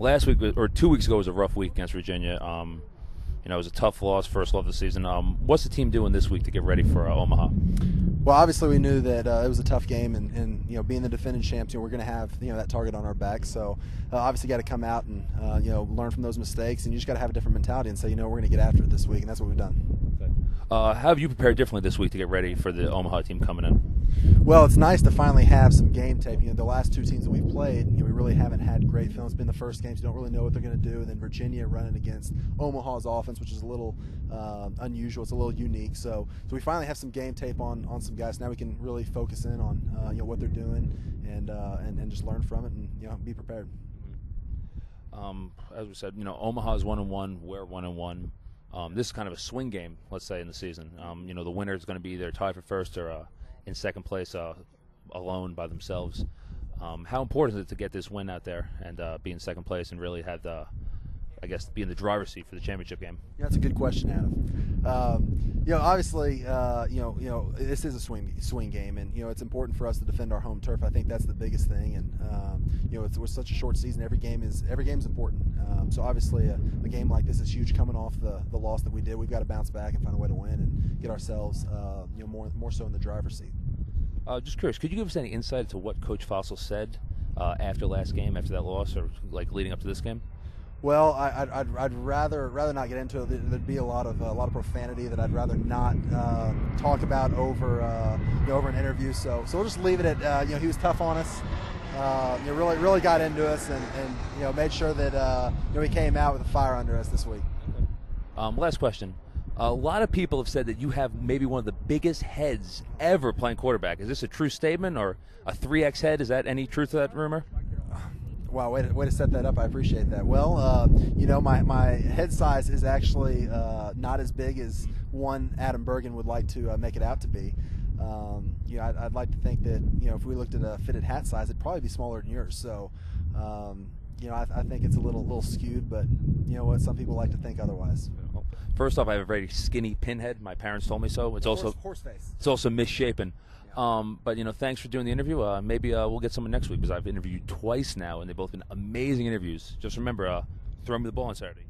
last week or 2 weeks ago was a rough week against Virginia. It was a tough loss, first loss of the season. What's the team doing this week to get ready for Omaha? Well, obviously we knew that it was a tough game, and being the defending champs, we're going to have that target on our back. So obviously got to come out and learn from those mistakes, and you just got to have a different mentality and say we're going to get after it this week, and that's what we've done. Okay. How have you prepared differently this week to get ready for the Omaha team coming in? Well, it's nice to finally have some game tape. The last two teams that we've played, we really haven't had great film. It's been the first game, so you don't really know what they're going to do. And then Virginia running against Omaha's offense, which is a little unusual. It's a little unique. So we finally have some game tape on some guys. Now we can really focus in on what they're doing and just learn from it and be prepared. As we said, Omaha's 1-1. We're 1-1. This is kind of a swing game, let's say, in the season. The winner is going to be either tied for first or in second place alone by themselves. How important is it to get this win out there and be in second place and really have be in the driver's seat for the championship game? Yeah, that's a good question, Adam. Obviously, this is a swing game, and it's important for us to defend our home turf. I think that's the biggest thing, and it's such a short season. Every game is important. So obviously, a game like this is huge. Coming off the loss that we did, we've got to bounce back and find a way to win and get ourselves, more so in the driver's seat. Just curious, could you give us any insight into what Coach Fossil said after last game, after that loss, or leading up to this game? Well, I'd rather not get into it. There'd be a lot of profanity that I'd rather not talk about over an interview. So we'll just leave it at he was tough on us. Really got into us and made sure that we came out with a fire under us this week. Last question. A lot of people have said that you have maybe one of the biggest heads ever playing quarterback. Is this a true statement or a 3X head? Is that any truth to that rumor? Wow, way to set that up. I appreciate that. Well, my head size is actually not as big as one Adam Bergen would like to make it out to be. I'd like to think that if we looked at a fitted hat size, it'd probably be smaller than yours. So, I think it's a little skewed, but what, some people like to think otherwise. First off, I have a very skinny pinhead. My parents told me so. It's also horse face. It's also misshapen. But thanks for doing the interview. Maybe we'll get someone next week because I've interviewed twice now, and they've both been amazing interviews. Just remember, throw me the ball on Saturday.